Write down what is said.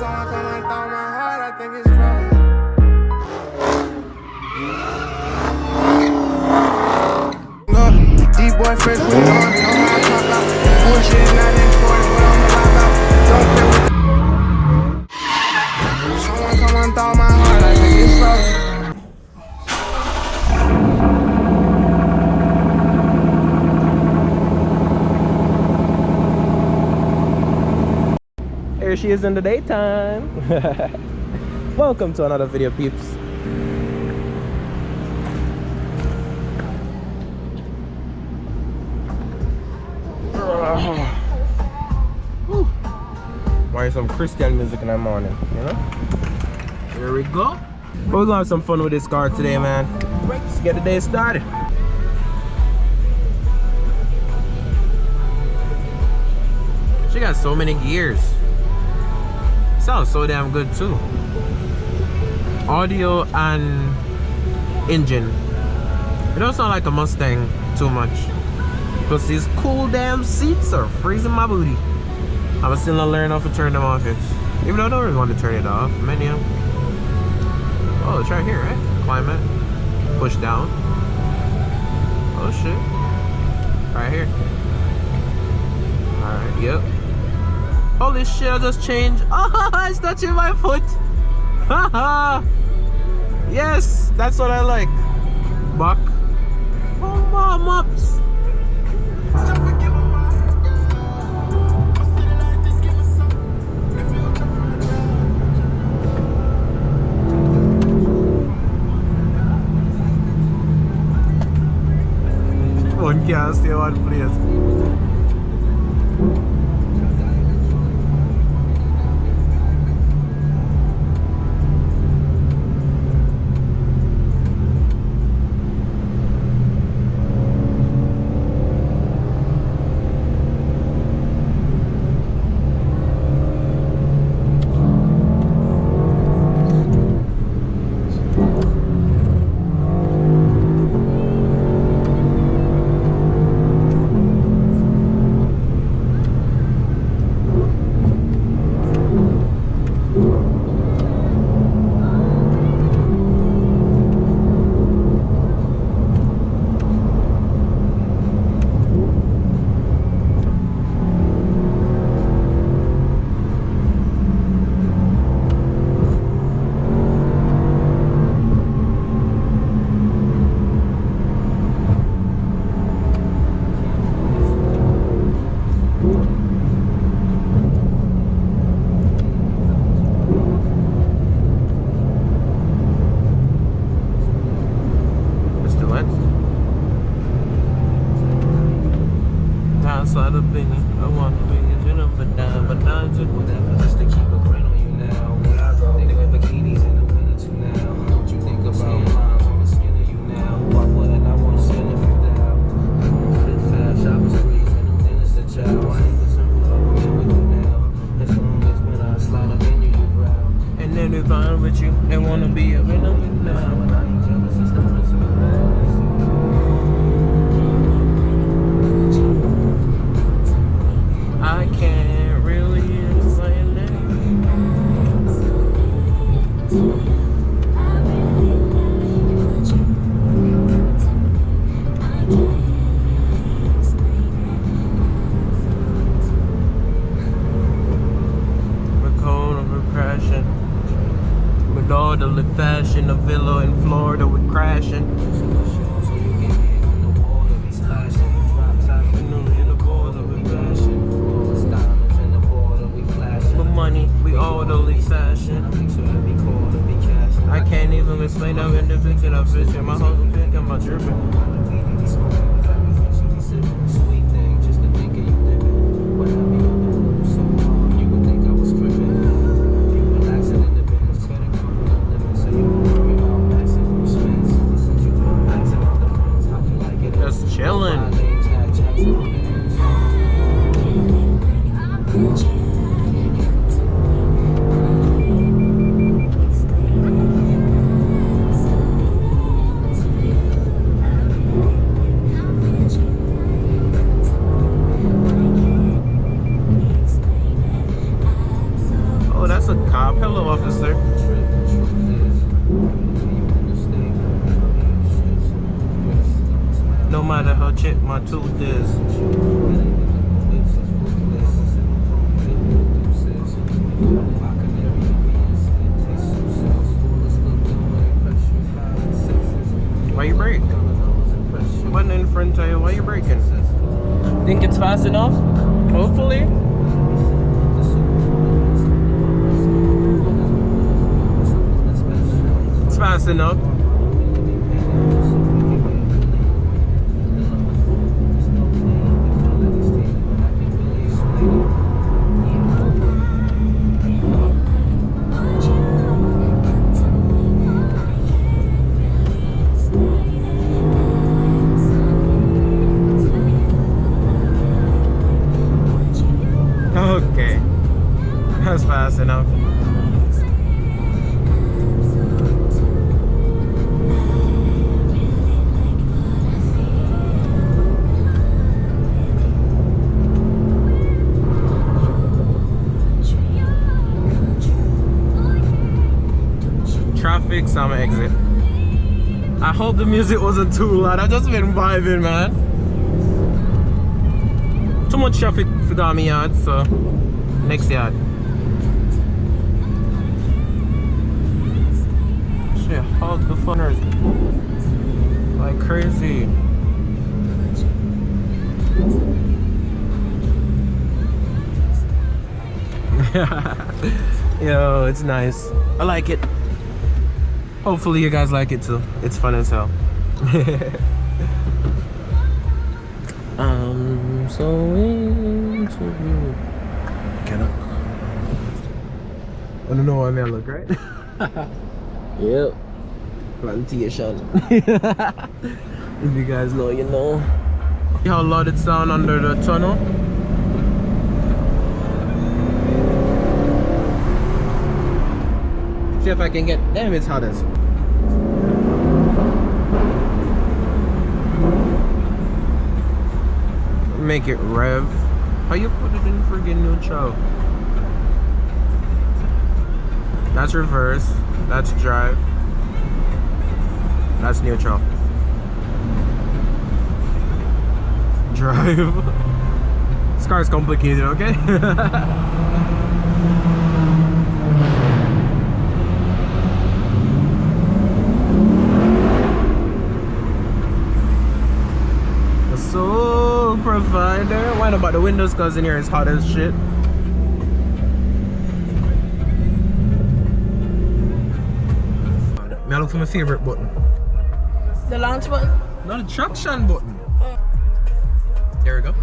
someone come and throw my heart, I think it's wrong. Deep boy fresh with on, know how I pop out. Bullshit is not important, but I'ma pop out. Don't play with someone come and throw my heart, I think it's wrong. Here she is in the daytime. Welcome to another video, peeps. Why some Christian music in the morning, you know? Here we go. We're gonna have some fun with this car today, man. Let's get the day started. She got so many gears. Sounds so damn good too. Audio and engine. It don't sound like a Mustang too much. Plus these cool damn seats are freezing my booty. I'm still not learning how to turn them off yet. Even though I don't really want to turn it off. Menu. Oh, it's right here, right? Climate. Push down. Oh shit. Right here. Alright, yep. Holy shit, I just changed. Ah, it's touching my foot. Haha. Yes, that's what I like. Buck. Oh, mom, ups. One can't stay one place. Fashion, a villa in Florida with crashing. But money, we all only fashion. I can't even explain how in the picture of vision. My house will think I'm tripping. Cop, hello officer. No matter how chipped my tooth is. Why you brake? Wasn't in front of you, why you braking? Think it's fast enough? Hopefully. It's fast enough. Okay, that's fast enough. Traffic, some exit. I hope the music wasn't too loud. I've just been vibing, man. Too much traffic for Dami yard, so next yard. Shit, hug the funners like crazy. Yo, it's nice. I like it. Hopefully you guys like it too. It's fun as hell. I'm so into you. Can I? I don't know why I look, right? Yep. Plantation. If you guys know, you know. See how loud it sounds under the tunnel? See if I can get. Damn, it's hot as. Make it rev. How you put it in friggin' neutral? That's reverse. That's drive. That's neutral. Drive. This car is complicated, okay? So provider. Why not about the windows, cause in here it's hot as shit. May I look for my favorite button? The launch button? No, the traction button. There we go.